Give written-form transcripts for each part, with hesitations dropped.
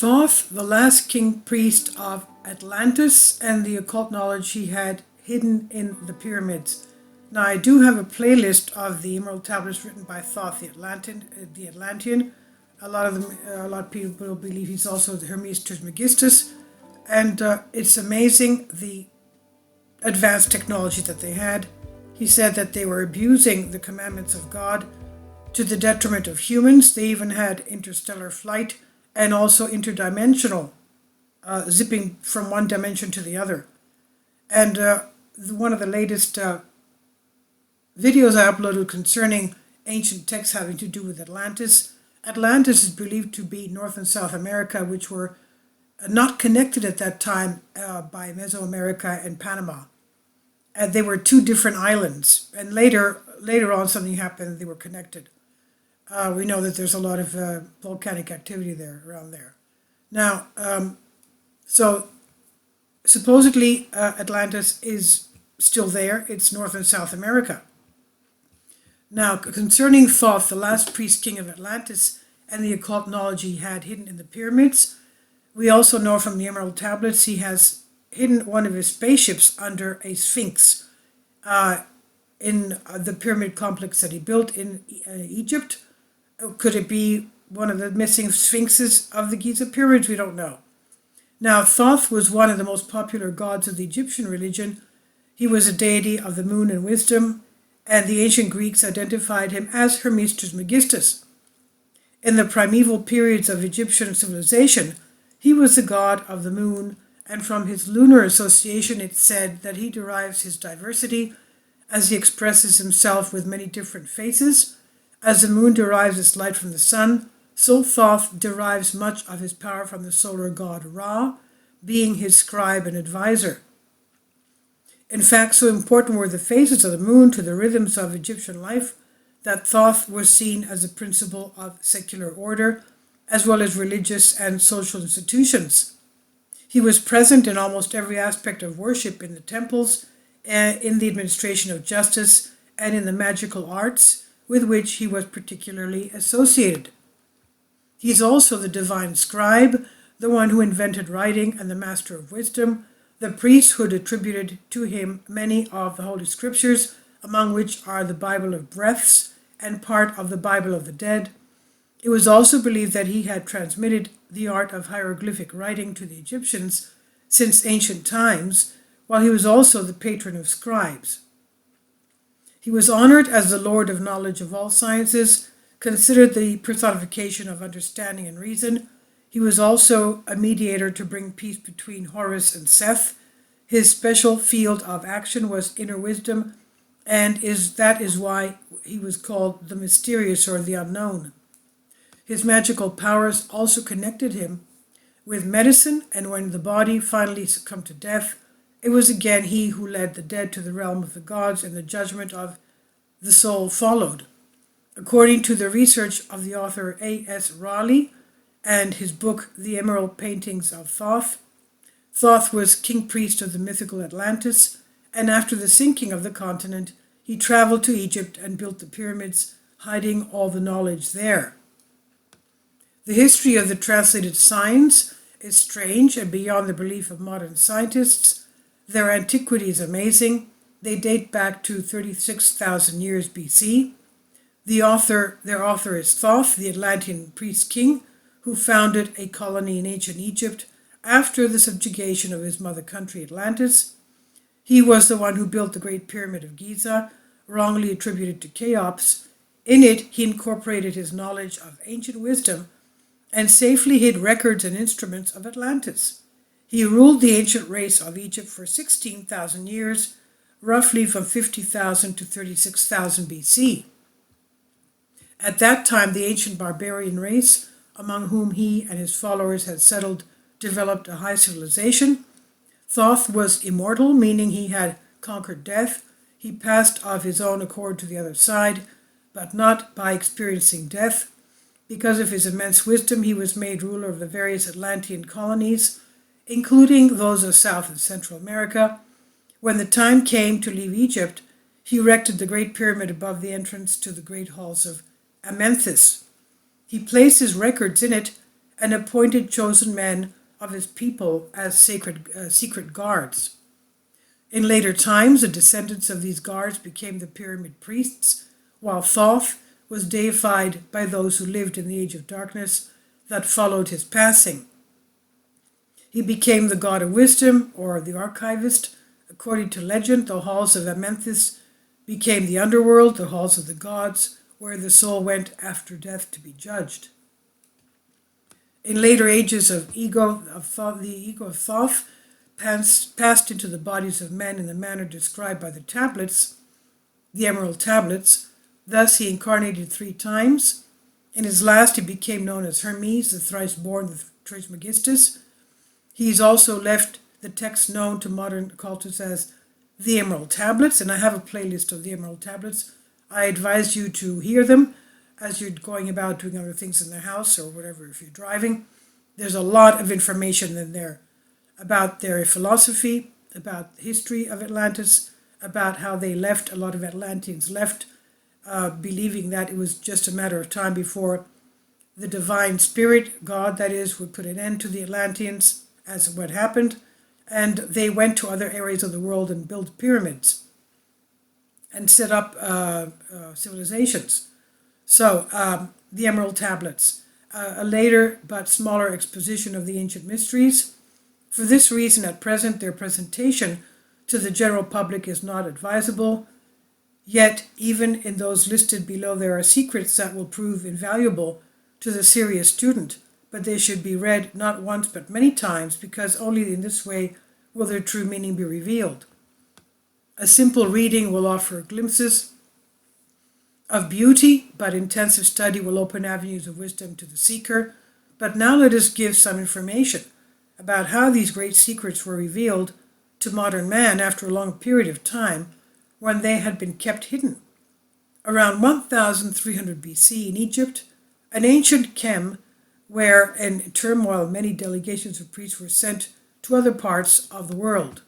Thoth, the last king priest of Atlantis, and the occult knowledge he had hidden in the pyramids. Now, I do have a playlist of the Emerald Tablets written by Thoth, the Atlantean. A lot of people believe he's also the Hermes Trismegistus, and it's amazing the advanced technology that they had. He said that they were abusing the commandments of God to the detriment of humans. They even had interstellar flight and also interdimensional, zipping from one dimension to the other. And one of the latest videos I uploaded concerning ancient texts having to do with Atlantis. Atlantis is believed to be North and South America, which were not connected at that time by Mesoamerica and Panama. They were two different islands, and later on something happened. They were connected. We know that there's a lot of volcanic activity around there. Now, so supposedly Atlantis is still there. It's North and South America. Now, concerning Thoth, the last priest king of Atlantis, and the occult knowledge he had hidden in the pyramids, we also know from the Emerald Tablets he has hidden one of his spaceships under a sphinx in the pyramid complex that he built in Egypt. Could it be one of the missing sphinxes of the Giza pyramids? We don't know. Now, Thoth was one of the most popular gods of the Egyptian religion. He was a deity of the moon and wisdom, and the ancient Greeks identified him as Hermes Trismegistus. In the primeval periods of Egyptian civilization, he was the god of the moon, and from his lunar association it's said that he derives his diversity as he expresses himself with many different faces. As the moon derives its light from the sun, so Thoth derives much of his power from the solar god Ra, being his scribe and advisor. In fact, so important were the phases of the moon to the rhythms of Egyptian life that Thoth was seen as a principle of secular order, as well as religious and social institutions. He was present in almost every aspect of worship in the temples, in the administration of justice, and in the magical arts, with which he was particularly associated. He is also the divine scribe, the one who invented writing and the master of wisdom, the priesthood attributed to him many of the Holy Scriptures, among which are the Bible of Breaths and part of the Bible of the Dead. It was also believed that he had transmitted the art of hieroglyphic writing to the Egyptians since ancient times, while he was also the patron of scribes. He was honored as the Lord of knowledge of all sciences, considered the personification of understanding and reason. He was also a mediator to bring peace between Horus and Seth. His special field of action was inner wisdom, and that is why he was called the mysterious or the unknown. His magical powers also connected him with medicine, and when the body finally succumbed to death, it was again he who led the dead to the realm of the gods, and the judgment of the soul followed. According to the research of the author A.S. Raleigh and his book The Emerald Paintings of Thoth, Thoth was king priest of the mythical Atlantis, and after the sinking of the continent, he traveled to Egypt and built the pyramids, hiding all the knowledge there. The history of the translated signs is strange and beyond the belief of modern scientists. Their antiquity is amazing. They date back to 36,000 years BC. Their author is Thoth, the Atlantean priest king, who founded a colony in ancient Egypt after the subjugation of his mother country, Atlantis. He was the one who built the Great Pyramid of Giza, wrongly attributed to Cheops. In it, he incorporated his knowledge of ancient wisdom and safely hid records and instruments of Atlantis. He ruled the ancient race of Egypt for 16,000 years, roughly from 50,000 to 36,000 BC. At that time, the ancient barbarian race, among whom he and his followers had settled, developed a high civilization. Thoth was immortal, meaning he had conquered death. He passed of his own accord to the other side, but not by experiencing death. Because of his immense wisdom, he was made ruler of the various Atlantean colonies, including those of South and Central America. When the time came to leave Egypt, he erected the Great Pyramid above the entrance to the great halls of Amenthis. He placed his records in it and appointed chosen men of his people as secret guards. In later times, the descendants of these guards became the pyramid priests, while Thoth was deified by those who lived in the age of darkness that followed his passing. He became the god of wisdom, or the archivist. According to legend, the halls of Atlantis became the underworld, the halls of the gods, where the soul went after death to be judged. In later ages of the ego of Thoth passed into the bodies of men in the manner described by the tablets, the emerald tablets. Thus he incarnated 3 times. In his last he became known as Hermes, the thrice-born, the Trismegistus. He's also left the text known to modern occultists as the Emerald Tablets, and I have a playlist of the Emerald Tablets. I advise you to hear them as you're going about doing other things in the house or whatever, if you're driving. There's a lot of information in there about their philosophy, about the history of Atlantis, about how they left, a lot of Atlanteans left, believing that it was just a matter of time before the divine spirit, God that is, would put an end to the Atlanteans, as what happened, and they went to other areas of the world and built pyramids and set up civilizations. So, the Emerald Tablets, a later but smaller exposition of the ancient mysteries. For this reason, at present, their presentation to the general public is not advisable. Yet, even in those listed below, there are secrets that will prove invaluable to the serious student, but they should be read not once but many times, because only in this way will their true meaning be revealed. A simple reading will offer glimpses of beauty, but intensive study will open avenues of wisdom to the seeker. But now let us give some information about how these great secrets were revealed to modern man after a long period of time when they had been kept hidden. Around 1300 BC in Egypt, an ancient Chem, where in turmoil many delegations of priests were sent to other parts of the world.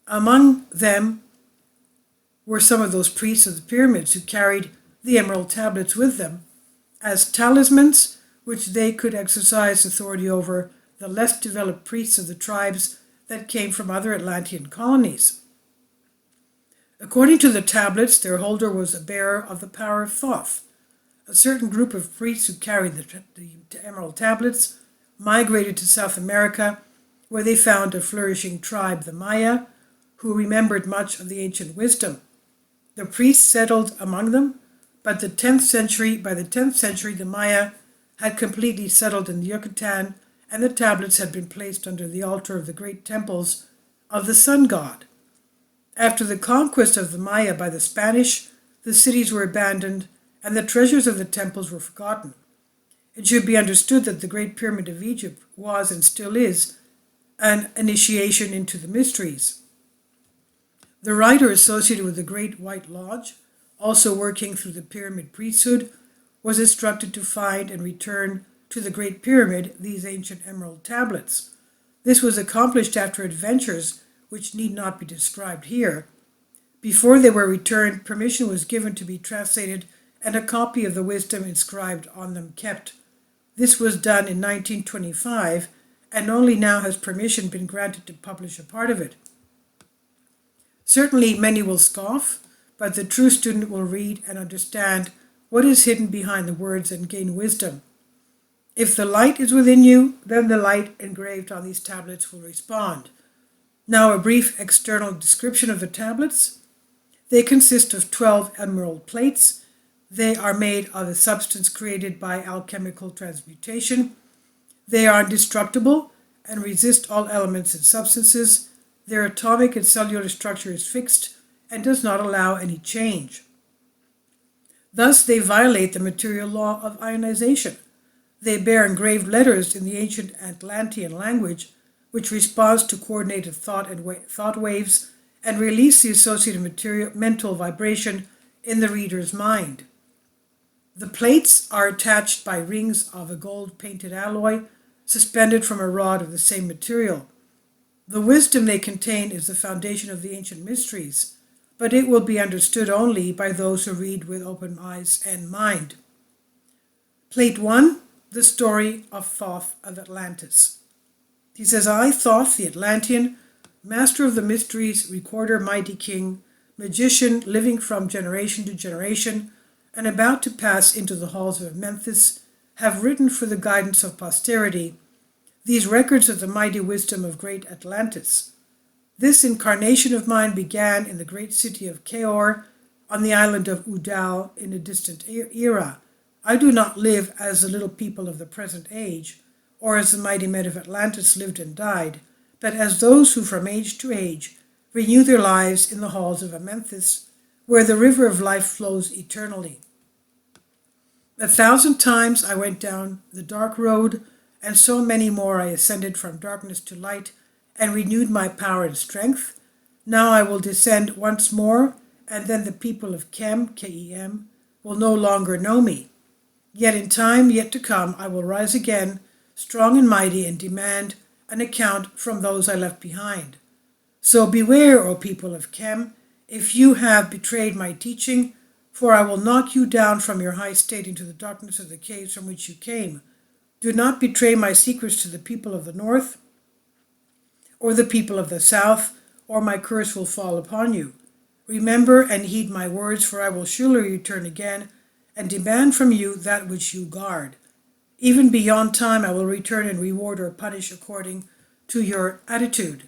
Among them were some of those priests of the pyramids who carried the emerald tablets with them as talismans, which they could exercise authority over the less developed priests of the tribes that came from other Atlantean colonies. According to the tablets, their holder was a bearer of the power of Thoth. A certain group of priests who carried the emerald tablets migrated to South America, where they found a flourishing tribe, the Maya, who remembered much of the ancient wisdom. The priests settled among them, but by the 10th century, the Maya had completely settled in the Yucatan, and the tablets had been placed under the altar of the great temples of the sun god. After the conquest of the Maya by the Spanish, the cities were abandoned, and the treasures of the temples were forgotten. It should be understood that the Great Pyramid of Egypt was and still is an initiation into the mysteries. The writer associated with the Great White Lodge, also working through the pyramid priesthood, was instructed to find and return to the Great Pyramid these ancient emerald tablets. This was accomplished after adventures which need not be described here. Before they were returned, permission was given to be translated and a copy of the wisdom inscribed on them kept. This was done in 1925, and only now has permission been granted to publish a part of it. Certainly many will scoff, but the true student will read and understand what is hidden behind the words and gain wisdom. If the light is within you, then the light engraved on these tablets will respond. Now a brief external description of the tablets. They consist of 12 emerald plates. They are made of a substance created by alchemical transmutation. They are indestructible and resist all elements and substances. Their atomic and cellular structure is fixed and does not allow any change. Thus, they violate the material law of ionization. They bear engraved letters in the ancient Atlantean language, which responds to coordinated thought waves and release the associated mental vibration in the reader's mind. The plates are attached by rings of a gold-painted alloy, suspended from a rod of the same material. The wisdom they contain is the foundation of the ancient mysteries, but it will be understood only by those who read with open eyes and mind. Plate 1 the story of Thoth of Atlantis. He says, I, Thoth, the Atlantean, master of the mysteries, recorder, mighty king, magician, living from generation to generation, and about to pass into the halls of Memphis, have written for the guidance of posterity these records of the mighty wisdom of great Atlantis. This incarnation of mine began in the great city of Keor, on the island of Udal, in a distant era. I do not live as the little people of the present age, or as the mighty men of Atlantis lived and died, but as those who from age to age renew their lives in the halls of Memphis, where the river of life flows eternally. 1,000 times I went down the dark road, and so many more I ascended from darkness to light, and renewed my power and strength. Now I will descend once more, and then the people of Kem, K-E-M, will no longer know me. Yet in time yet to come I will rise again, strong and mighty, and demand an account from those I left behind. So beware, O people of Kem, if you have betrayed my teaching, for I will knock you down from your high state into the darkness of the caves from which you came. Do not betray my secrets to the people of the north, or the people of the south, or my curse will fall upon you. Remember and heed my words, for I will surely return again, and demand from you that which you guard. Even beyond time I will return and reward or punish according to your attitude.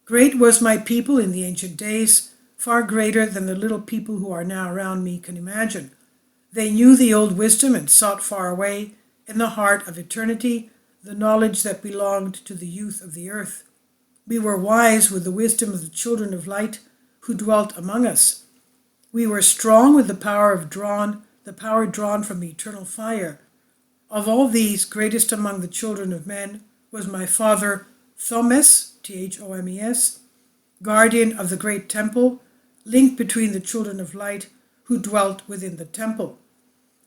Great was my people in the ancient days, far greater than the little people who are now around me can imagine. They knew the old wisdom and sought far away, in the heart of eternity, the knowledge that belonged to the youth of the earth. We were wise with the wisdom of the children of light who dwelt among us. We were strong with the power drawn from the eternal fire. Of all these, greatest among the children of men was my father Thomes, Thomes, guardian of the great temple, link between the children of light who dwelt within the temple,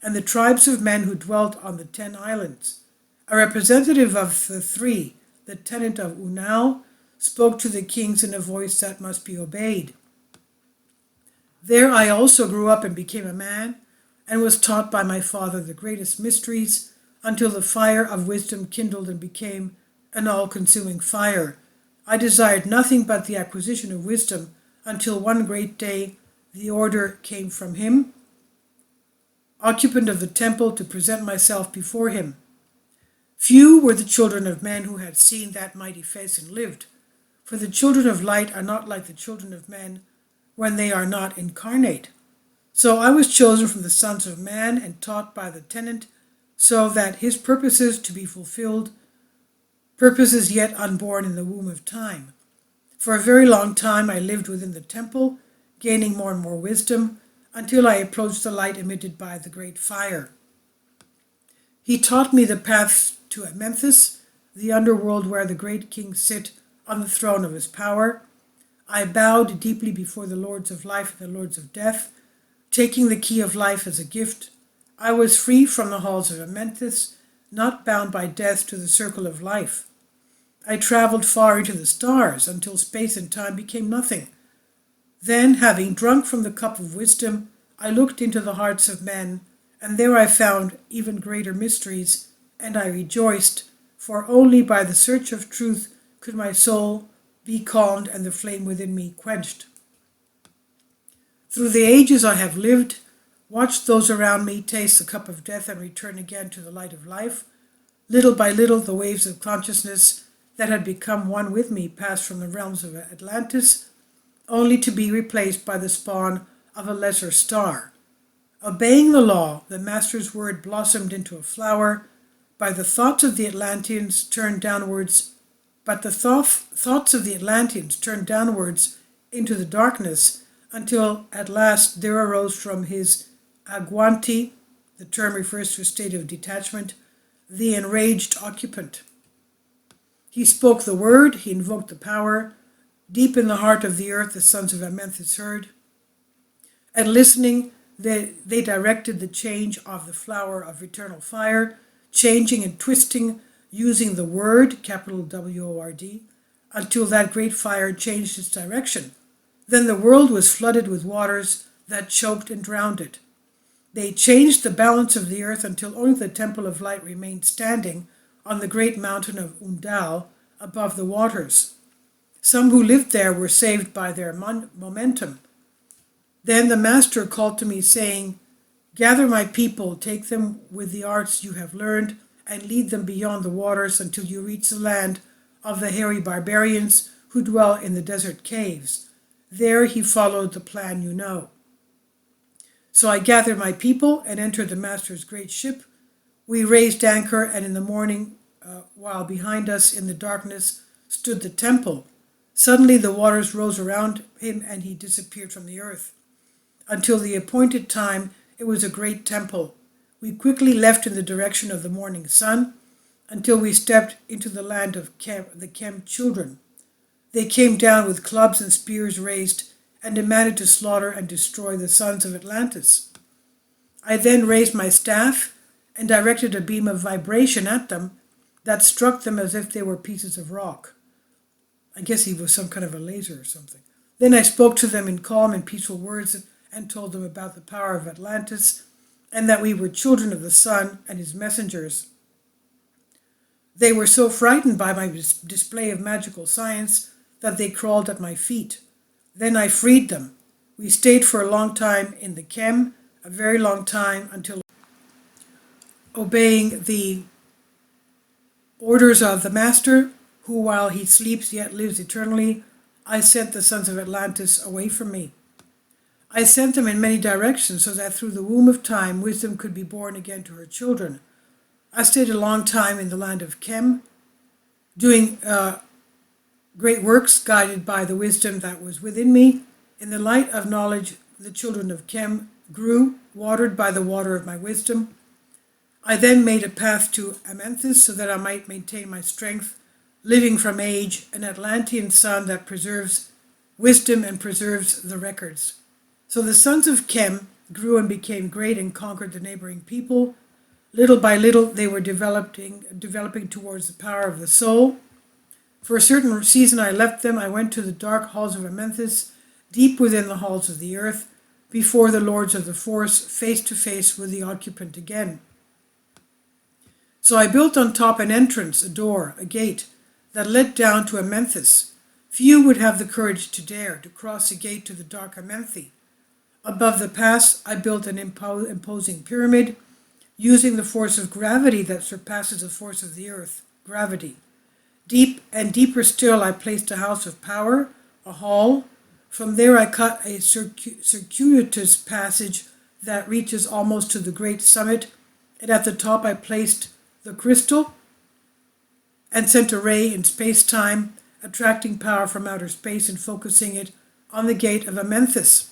and the tribes of men who dwelt on the 10 islands. A representative of the 3, the tenant of Unal, spoke to the kings in a voice that must be obeyed. There I also grew up and became a man, and was taught by my father the greatest mysteries, until the fire of wisdom kindled and became an all-consuming fire. I desired nothing but the acquisition of wisdom, until one great day the order came from him, occupant of the temple, to present myself before him. Few were the children of men who had seen that mighty face and lived, for the children of light are not like the children of men when they are not incarnate. So I was chosen from the sons of man and taught by the tenant, so that his purposes to be fulfilled, purposes yet unborn in the womb of time. For a very long time I lived within the temple, gaining more and more wisdom, until I approached the light emitted by the great fire. He taught me the paths to Memphis, the underworld where the great kings sit on the throne of his power. I bowed deeply before the lords of life and the lords of death, taking the key of life as a gift. I was free from the halls of Atlantis, not bound by death to the circle of life. I traveled far into the stars until space and time became nothing. Then, having drunk from the cup of wisdom, I looked into the hearts of men, and there I found even greater mysteries, and I rejoiced, for only by the search of truth could my soul be calmed and the flame within me quenched. Through the ages I have lived, watched those around me taste the cup of death and return again to the light of life. Little by little, the waves of consciousness that had become one with me passed from the realms of Atlantis, only to be replaced by the spawn of a lesser star. Obeying the law, the master's word blossomed into a flower. By the thoughts of the Atlanteans turned downwards, but the thoughts of the Atlanteans turned downwards into the darkness, until at last there arose from his aguanti, the term refers to a state of detachment, the enraged occupant. He spoke the word, he invoked the power. Deep in the heart of the earth the sons of Memphis heard, and listening they directed the change of the flower of eternal fire, changing and twisting, using the word, capital W-O-R-D, until that great fire changed its direction. Then the world was flooded with waters that choked and drowned it. They changed the balance of the earth until only the Temple of Light remained standing on the great mountain of Undal above the waters. Some who lived there were saved by their momentum. Then the Master called to me, saying, "Gather my people, take them with the arts you have learned, and lead them beyond the waters until you reach the land of the hairy barbarians who dwell in the desert caves." There he followed the plan you know. So I gathered my people and entered the Master's great ship. We raised anchor, and in the morning, while behind us in the darkness stood the temple, suddenly the waters rose around him and he disappeared from the earth. Until the appointed time, it was a great temple. We quickly left in the direction of the morning sun until we stepped into the land of the Kem children. They came down with clubs and spears raised and demanded to slaughter and destroy the sons of Atlantis. I then raised my staff and directed a beam of vibration at them that struck them as if they were pieces of rock. I guess he was some kind of a laser or something. Then I spoke to them in calm and peaceful words and told them about the power of Atlantis and that we were children of the sun and his messengers. They were so frightened by my display of magical science that they crawled at my feet. Then I freed them. We stayed for a long time in the Kem, a very long time, until obeying the orders of the Master, who while he sleeps yet lives eternally, I sent the sons of Atlantis away from me. I sent them in many directions so that through the womb of time wisdom could be born again to her children. I stayed a long time in the land of Kem, doing great works guided by the wisdom that was within me. In the light of knowledge, the children of Kem grew, watered by the water of my wisdom. I then made a path to Atlantis so that I might maintain my strength, living from age, an Atlantean sun that preserves wisdom and preserves the records. So the sons of Kem grew and became great and conquered the neighboring people. Little by little, they were developing towards the power of the soul. For a certain season I left them. I went to the dark halls of Atlantis, deep within the halls of the earth, before the lords of the force, face to face with the occupant again. So I built on top an entrance, a door, a gate, that led down to Atlantis. Few would have the courage to dare to cross the gate to the dark Atlantis. Above the pass, I built an imposing pyramid, using the force of gravity that surpasses the force of the earth, gravity. Deep and deeper still, I placed a house of power, a hall. From there I cut a circuitous passage that reaches almost to the great summit, and at the top I placed the crystal and sent a ray in space-time, attracting power from outer space and focusing it on the gate of Atlantis.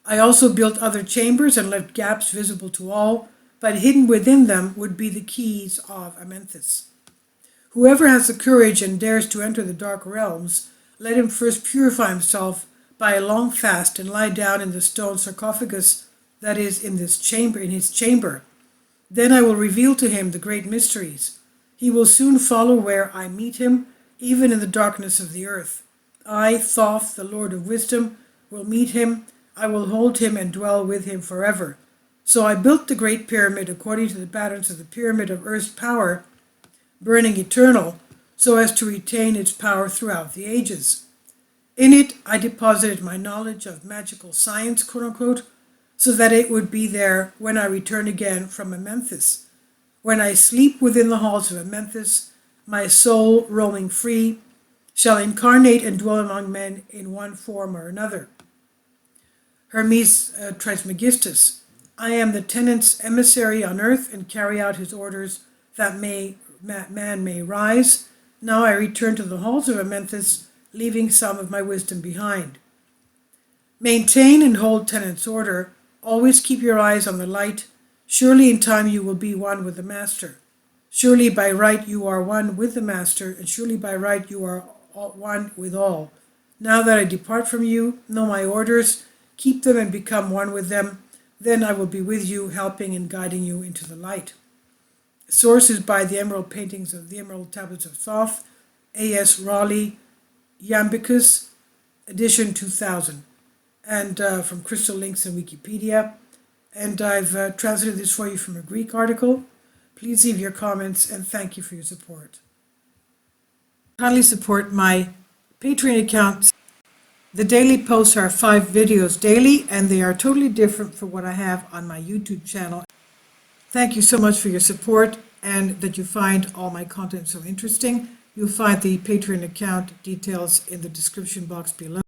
I also built other chambers and left gaps visible to all, but hidden within them would be the keys of Atlantis. Whoever has the courage and dares to enter the dark realms, let him first purify himself by a long fast and lie down in the stone sarcophagus that is in his chamber. Then I will reveal to him the great mysteries. He will soon follow where I meet him, even in the darkness of the earth. I, Thoth, the Lord of Wisdom, will meet him. I will hold him and dwell with him forever. So I built the great pyramid according to the patterns of the pyramid of earth's power, burning eternal, so as to retain its power throughout the ages. In it, I deposited my knowledge of magical science, quote-unquote, so that it would be there when I return again from Atlantis. When I sleep within the halls of Atlantis, my soul, roaming free, shall incarnate and dwell among men in one form or another. Hermes Trismegistus, I am the tenant's emissary on earth and carry out his orders that man may rise. Now I return to the halls of Atlantis, leaving some of my wisdom behind. Maintain and hold tenant's order. Always keep your eyes on the light. Surely in time you will be one with the Master. Surely by right you are one with the Master, and surely by right you are one with all. Now that I depart from you, know my orders, keep them and become one with them. Then I will be with you, helping and guiding you into the light. Sources by the Emerald Paintings of the Emerald Tablets of Thoth, A.S. Raleigh, Iamblichus, edition 2000. And from Crystal Links in Wikipedia. and I've translated this for you from a Greek article. Please leave your comments, and thank you for your support. Kindly support my Patreon account. The daily posts are 5 videos daily, and they are totally different from what I have on my YouTube channel. Thank you so much for your support and that you find all my content so interesting. You'll find the Patreon account details in the description box below.